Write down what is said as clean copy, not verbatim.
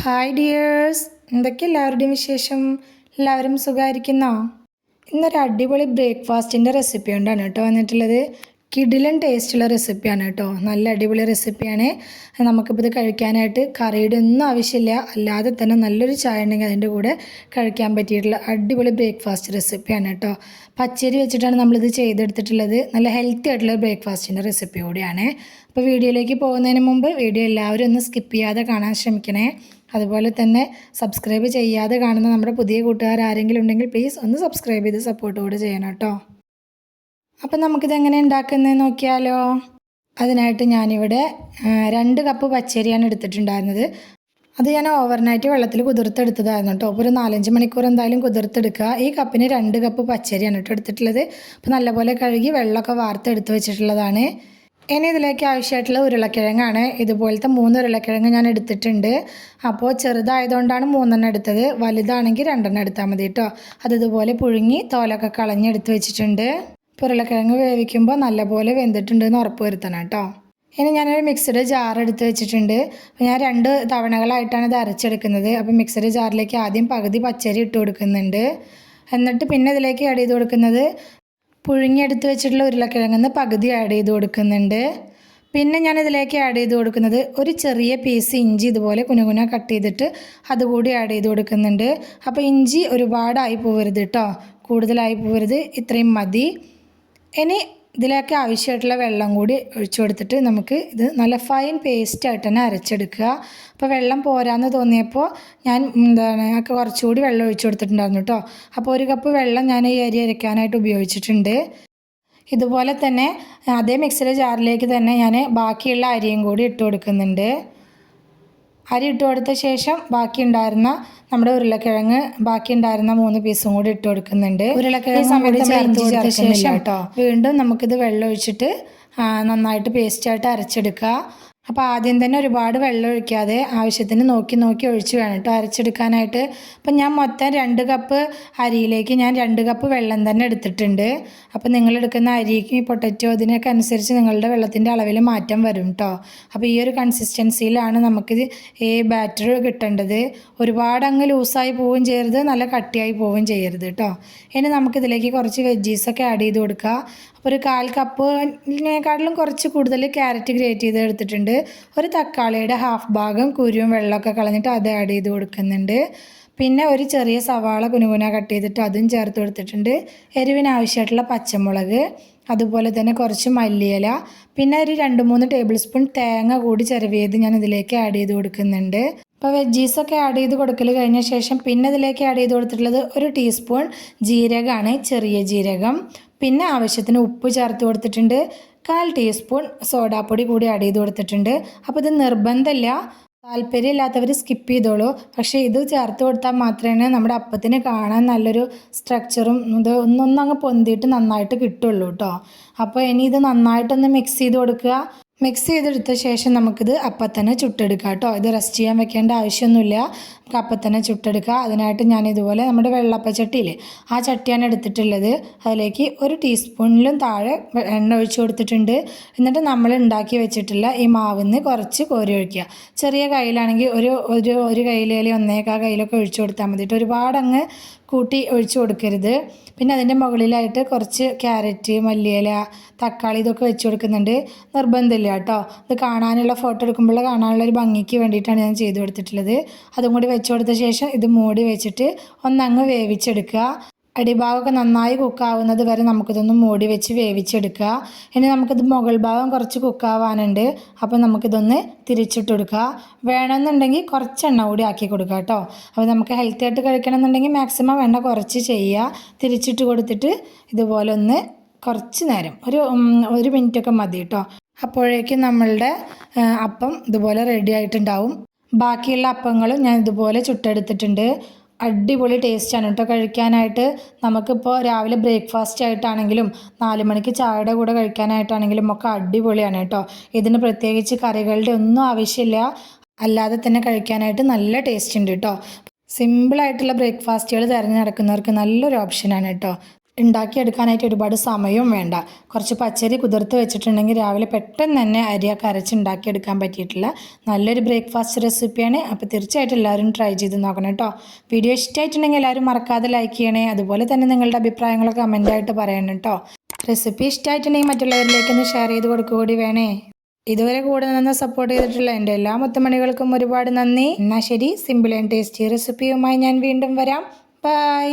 Hi dears, എന്തൊക്കെ എല്ലാവരുടെയും വിശേഷം? എല്ലാവരും സുഖമായിരിക്കുന്നോ? ഇന്നൊരു അടിപൊളി ബ്രേക്ക്ഫാസ്റ്റിൻ്റെ റെസിപ്പി കൊണ്ടാണ് കേട്ടോ വന്നിട്ടുള്ളത്. കിടിലൻ ടേസ്റ്റുള്ള റെസിപ്പിയാണ് കേട്ടോ, നല്ല അടിപൊളി റെസിപ്പിയാണ്. നമുക്കിപ്പോൾ ഇത് കഴിക്കാനായിട്ട് കറിയുടെ ഒന്നും ആവശ്യമില്ല, അല്ലാതെ തന്നെ നല്ലൊരു ചായ ഉണ്ടെങ്കിൽ അതിൻ്റെ കൂടെ കഴിക്കാൻ പറ്റിയിട്ടുള്ള അടിപൊളി ബ്രേക്ക്ഫാസ്റ്റ് റെസിപ്പിയാണ് കേട്ടോ. പച്ചരി വെച്ചിട്ടാണ് നമ്മളിത് ചെയ്തെടുത്തിട്ടുള്ളത്. നല്ല ഹെൽത്തി ആയിട്ടുള്ള ബ്രേക്ക്ഫാസ്റ്റിൻ്റെ റെസിപ്പി കൂടിയാണ്. അപ്പോൾ വീഡിയോയിലേക്ക് പോകുന്നതിന് മുമ്പ് വീഡിയോ എല്ലാവരും ഒന്ന് സ്കിപ്പ് ചെയ്യാതെ കാണാൻ ശ്രമിക്കണേ. അതുപോലെ തന്നെ സബ്സ്ക്രൈബ് ചെയ്യാതെ കാണുന്ന നമ്മുടെ പുതിയ കൂട്ടുകാർ ആരെങ്കിലും ഉണ്ടെങ്കിൽ പ്ലീസ് ഒന്ന് സബ്സ്ക്രൈബ് ചെയ്ത് സപ്പോർട്ട് കൂടെ ചെയ്യണം കേട്ടോ. അപ്പം നമുക്കിതെങ്ങനെ ഉണ്ടാക്കുന്നത് നോക്കിയാലോ. അതിനായിട്ട് ഞാനിവിടെ 2 കപ്പ് പച്ചരിയാണ് എടുത്തിട്ടുണ്ടായിരുന്നത്. അത് ഞാൻ ഓവർനൈറ്റ് വെള്ളത്തിൽ കുതിർത്തെടുത്തതായിരുന്നു കേട്ടോ. അപ്പോൾ ഒരു 4-5 മണിക്കൂർ എന്തായാലും കുതിർത്തെടുക്കുക. ഈ കപ്പിന് 2 കപ്പ് പച്ചരിയാണ് കേട്ടോ എടുത്തിട്ടുള്ളത്. അപ്പോൾ നല്ലപോലെ കഴുകി വെള്ളമൊക്കെ വാർത്തെടുത്ത് വെച്ചിട്ടുള്ളതാണ്. ഇനി ഇതിലേക്ക് ആവശ്യമായിട്ടുള്ള ഉരുളക്കിഴങ്ങാണ്. ഇതുപോലത്തെ 3 ഉരുളക്കിഴങ്ങ് ഞാൻ എടുത്തിട്ടുണ്ട്. അപ്പോൾ ചെറുതായതുകൊണ്ടാണ് 3 എടുത്തത്, വലുതാണെങ്കിൽ 2 എടുത്താൽ മതി കേട്ടോ. അത് ഇതുപോലെ പുഴുങ്ങി തോലൊക്കെ കളഞ്ഞെടുത്ത് വെച്ചിട്ടുണ്ട്. ഉരുളക്കിഴങ്ങ് വേവിക്കുമ്പോൾ നല്ലപോലെ വെന്തിട്ടുണ്ടെന്ന് ഉറപ്പ് വരുത്തണം കേട്ടോ. ഇനി ഞാനൊരു മിക്സഡ് ജാർ എടുത്ത് വെച്ചിട്ടുണ്ട്. അപ്പോൾ ഞാൻ 2 തവണകളായിട്ടാണ് ഇത് അരച്ചെടുക്കുന്നത്. അപ്പോൾ മിക്സഡ് ജാറിലേക്ക് ആദ്യം പകുതി പച്ചരി ഇട്ട് കൊടുക്കുന്നുണ്ട്. എന്നിട്ട് പിന്നെ ഇതിലേക്ക് ആഡ് ചെയ്ത് കൊടുക്കുന്നത് പുഴുങ്ങിയെടുത്ത് വെച്ചിട്ടുള്ള ഉരുളക്കിഴങ്ങ് പകുതി ആഡ് ചെയ്ത് കൊടുക്കുന്നുണ്ട്. പിന്നെ ഞാൻ ഇതിലേക്ക് ആഡ് ചെയ്ത് കൊടുക്കുന്നത് ഒരു ചെറിയ പീസ് ഇഞ്ചി ഇതുപോലെ കുനുകുന കട്ട് ചെയ്തിട്ട് അതുകൂടി ആഡ് ചെയ്ത് കൊടുക്കുന്നുണ്ട്. അപ്പോൾ ഇഞ്ചി ഒരുപാടായി പോകരുത് കേട്ടോ, കൂടുതലായി പോകരുത്, ഇത്രയും മതി. ഇനി ഇതിലേക്ക് ആവശ്യമായിട്ടുള്ള വെള്ളം കൂടി ഒഴിച്ചു കൊടുത്തിട്ട് നമുക്ക് ഇത് നല്ല ഫൈൻ പേസ്റ്റായിട്ട് തന്നെ അരച്ചെടുക്കുക. അപ്പോൾ വെള്ളം പോരാന്ന് തോന്നിയപ്പോൾ ഞാൻ കുറച്ചുകൂടി വെള്ളം ഒഴിച്ചു കൊടുത്തിട്ടുണ്ടായിരുന്നു കേട്ടോ. അപ്പോൾ 1 കപ്പ് വെള്ളം ഞാൻ ഈ അരി അരയ്ക്കാനായിട്ട് ഉപയോഗിച്ചിട്ടുണ്ട്. ഇതുപോലെ തന്നെ അതേ മിക്സിയുടെ ജാറിലേക്ക് തന്നെ ഞാൻ ബാക്കിയുള്ള അരിയും കൂടി ഇട്ട് കൊടുക്കുന്നുണ്ട്. അരി ഇട്ട് കൊടുത്ത ശേഷം ബാക്കി ഉണ്ടായിരുന്ന നമ്മുടെ ഉരുളക്കിഴങ്ങ് ബാക്കി ഉണ്ടായിരുന്ന 3 പീസും കൂടി ഇട്ട് കൊടുക്കുന്നുണ്ട്. ഉരുളക്കിഴങ്ങ് കൂടി ചേർത്ത് കൊടുത്ത ശേഷം കേട്ടോ വീണ്ടും നമുക്കിത് വെള്ളം ഒഴിച്ചിട്ട് നന്നായിട്ട് പേസ്റ്റായിട്ട് അരച്ചെടുക്കുക. അപ്പോൾ ആദ്യം തന്നെ ഒരുപാട് വെള്ളം ഒഴിക്കാതെ ആവശ്യത്തിന് നോക്കി ഒഴിച്ച് വേണം കേട്ടോ അരച്ചെടുക്കാനായിട്ട്. അപ്പം ഞാൻ മൊത്തം 2 കപ്പ് അരിയിലേക്ക് ഞാൻ 2 കപ്പ് വെള്ളം തന്നെ എടുത്തിട്ടുണ്ട്. അപ്പോൾ നിങ്ങളെടുക്കുന്ന അരിക്ക് പൊട്ടറ്റോ അതിനൊക്കെ അനുസരിച്ച് നിങ്ങളുടെ വെള്ളത്തിൻ്റെ അളവിൽ മാറ്റം വരും കേട്ടോ. അപ്പോൾ ഈ ഒരു കൺസിസ്റ്റൻസിയിലാണ് നമുക്കിത് ഈ ബാറ്റർ കിട്ടേണ്ടത്. ഒരുപാട് അങ്ങ് ലൂസായി പോവുകയും ചെയ്യരുത്, നല്ല കട്ടിയായി പോവുകയും ചെയ്യരുത് കേട്ടോ. ഇനി നമുക്കിതിലേക്ക് കുറച്ച് വെജീസൊക്കെ ആഡ് ചെയ്ത് കൊടുക്കുക. അപ്പോൾ ഒരു 1/4 കപ്പിനെക്കാട്ടിലും കുറച്ച് കൂടുതൽ ക്യാരറ്റ് ഗ്രേറ്റ് ചെയ്ത് എടുത്തിട്ടുണ്ട്. ഒരു തക്കാളിയുടെ ഹാഫ് ഭാഗം കുരുവും വെള്ളമൊക്കെ കളഞ്ഞിട്ട് അത് ആഡ് ചെയ്ത് കൊടുക്കുന്നുണ്ട്. പിന്നെ ഒരു ചെറിയ സവാള കുനുകുന കട്ട് ചെയ്തിട്ട് അതും ചേർത്ത് കൊടുത്തിട്ടുണ്ട്. എരിവിന് ആവശ്യമായിട്ടുള്ള പച്ചമുളക്, അതുപോലെ തന്നെ കുറച്ച് മല്ലിയില, പിന്നെ ഒരു 2-3 ടേബിൾ സ്പൂൺ തേങ്ങ കൂടി ചിരവിയത് ഞാൻ ഇതിലേക്ക് ആഡ് ചെയ്ത് കൊടുക്കുന്നുണ്ട്. അപ്പോൾ വെജീസൊക്കെ ആഡ് ചെയ്ത് കൊടുക്കൽ കഴിഞ്ഞ ശേഷം പിന്നെ ഇതിലേക്ക് ആഡ് ചെയ്ത് കൊടുത്തിട്ടുള്ളത് 1 ടീസ്പൂൺ ജീരകമാണ്, ചെറിയ ജീരകം. പിന്നെ ആവശ്യത്തിന് ഉപ്പ് ചേർത്ത് കൊടുത്തിട്ടുണ്ട്. 1/4 ടീസ്പൂൺ സോഡാപ്പൊടി കൂടി ആഡ് ചെയ്ത് കൊടുത്തിട്ടുണ്ട്. അപ്പോൾ ഇത് നിർബന്ധമില്ല, താല്പര്യമില്ലാത്തവർ സ്കിപ്പ് ചെയ്തോളൂ. പക്ഷേ ഇത് ചേർത്ത് കൊടുത്താൽ മാത്രമേ നമ്മുടെ അപ്പത്തിന് കാണാൻ നല്ലൊരു സ്ട്രക്ചറും ഇത് ഒന്നൊന്നങ്ങ് പൊന്തിയിട്ട് നന്നായിട്ട് കിട്ടുള്ളൂ കേട്ടോ. അപ്പോൾ ഇനി ഇത് നന്നായിട്ടൊന്ന് മിക്സ് ചെയ്ത് കൊടുക്കുക. മിക്സ് ചെയ്തെടുത്ത ശേഷം നമുക്കിത് അപ്പം തന്നെ ചുട്ടെടുക്കാം കേട്ടോ. ഇത് റെസ്റ്റ് ചെയ്യാൻ വെക്കേണ്ട ആവശ്യമൊന്നുമില്ല, നമുക്ക് അപ്പം തന്നെ ചുട്ടെടുക്കുക. അതിനായിട്ട് ഞാൻ ഇതുപോലെ നമ്മുടെ വെള്ളപ്പച്ചട്ടിയില്ലേ ആ ചട്ടിയാണ് എടുത്തിട്ടുള്ളത്. അതിലേക്ക് 1 ടീസ്പൂണിലും താഴെ എണ്ണ ഒഴിച്ച് കൊടുത്തിട്ടുണ്ട്. എന്നിട്ട് നമ്മൾ ഉണ്ടാക്കി വെച്ചിട്ടുള്ള ഈ മാവിന്ന് കുറച്ച് കോരി ഒഴിക്കുക. ചെറിയ കയ്യിലാണെങ്കിൽ ഒരു കയ്യിലേൽ 1/4 കയ്യിലൊക്കെ ഒഴിച്ചു കൊടുത്താൽ മതി കേട്ടോ. ഒരുപാട് അങ്ങ് കൂട്ടി ഒഴിച്ചു കൊടുക്കരുത്. പിന്നെ അതിൻ്റെ മുകളിലായിട്ട് കുറച്ച് ക്യാരറ്റ്, മല്ലിയില, തക്കാളി ഇതൊക്കെ വെച്ച് കൊടുക്കുന്നുണ്ട്. നിർബന്ധമില്ല കേട്ടോ, ഇത് കാണാനുള്ള ഫോട്ടോ എടുക്കുമ്പോൾ കാണാനുള്ള ഒരു ഭംഗിക്ക് വേണ്ടിയിട്ടാണ് ഞാൻ ചെയ്ത് കൊടുത്തിട്ടുള്ളത്. അതും കൂടി വെച്ച് കൊടുത്ത ശേഷം ഇത് മൂടി വെച്ചിട്ട് ഒന്നങ്ങ് വേവിച്ചെടുക്കുക. അടിഭാഗമൊക്കെ നന്നായി കുക്കാവുന്നത് വരെ നമുക്കിതൊന്ന് മൂടി വെച്ച് വേവിച്ചെടുക്കുക. ഇനി നമുക്കിത് മുകൾ ഭാഗം കുറച്ച് കുക്കാവാനുണ്ട്. അപ്പോൾ നമുക്കിതൊന്ന് തിരിച്ചിട്ട് കൊടുക്കുക. വേണമെന്നുണ്ടെങ്കിൽ കുറച്ച് എണ്ണ കൂടി ആക്കി കൊടുക്കുക കേട്ടോ. അപ്പോൾ നമുക്ക് ഹെൽത്തി ആയിട്ട് കഴിക്കണമെന്നുണ്ടെങ്കിൽ മാക്സിമം എണ്ണ കുറച്ച് ചെയ്യുക. തിരിച്ചിട്ട് കൊടുത്തിട്ട് ഇതുപോലെ ഒന്ന് കുറച്ച് നേരം ഒരു മിനിറ്റൊക്കെ മതി കേട്ടോ. അപ്പോഴേക്കും നമ്മളുടെ അപ്പം ഇതുപോലെ റെഡി ആയിട്ടുണ്ടാവും. ബാക്കിയുള്ള അപ്പങ്ങളും ഞാൻ ഇതുപോലെ ചുട്ടെടുത്തിട്ടുണ്ട്. അടിപൊളി ടേസ്റ്റാണ് കേട്ടോ കഴിക്കാനായിട്ട്. നമുക്കിപ്പോൾ രാവിലെ ബ്രേക്ക്ഫാസ്റ്റ് ആയിട്ടാണെങ്കിലും 4 മണിക്ക് ചായയുടെ കൂടെ കഴിക്കാനായിട്ടാണെങ്കിലും ഒക്കെ അടിപൊളിയാണ് കേട്ടോ. ഇതിന് പ്രത്യേകിച്ച് കറികളുടെ ഒന്നും ആവശ്യമില്ല, അല്ലാതെ തന്നെ കഴിക്കാനായിട്ട് നല്ല ടേസ്റ്റ് ഉണ്ട് കേട്ടോ. സിമ്പിളായിട്ടുള്ള ബ്രേക്ക്ഫാസ്റ്റുകൾ തിരഞ്ഞെടുക്കുന്നവർക്ക് നല്ലൊരു ഓപ്ഷനാണ് കേട്ടോ. ഉണ്ടാക്കിയെടുക്കാനായിട്ട് ഒരുപാട് സമയവും വേണ്ട. കുറച്ച് പച്ചരി കുതിർത്ത് വെച്ചിട്ടുണ്ടെങ്കിൽ രാവിലെ പെട്ടെന്ന് തന്നെ അരിയൊക്കെ അരച്ചുണ്ടാക്കിയെടുക്കാൻ പറ്റിയിട്ടുള്ള നല്ലൊരു ബ്രേക്ക്ഫാസ്റ്റ് റെസിപ്പിയാണ്. അപ്പോൾ തീർച്ചയായിട്ടും എല്ലാവരും ട്രൈ ചെയ്ത് നോക്കണം കേട്ടോ. വീഡിയോ ഇഷ്ടമായിട്ടുണ്ടെങ്കിൽ എല്ലാവരും മറക്കാതെ ലൈക്ക് ചെയ്യണേ. അതുപോലെ തന്നെ നിങ്ങളുടെ അഭിപ്രായങ്ങളൊക്കെ കമൻറ്റായിട്ട് പറയണം കേട്ടോ. റെസിപ്പി ഇഷ്ടമായിട്ടുണ്ടെങ്കിൽ മറ്റുള്ളവരിലേക്കൊന്ന് ഷെയർ ചെയ്ത് കൊടുക്കുക കൂടി വേണേ. ഇതുവരെ കൂടെ നിന്ന് സപ്പോർട്ട് ചെയ്തിട്ടുള്ള എൻ്റെ എല്ലാ മുത്തുമണികൾക്കും ഒരുപാട് നന്ദി. എന്നാൽ ശരി, സിമ്പിൾ ആൻഡ് ടേസ്റ്റി റെസിപ്പിയുമായി ഞാൻ വീണ്ടും വരാം. ബൈ.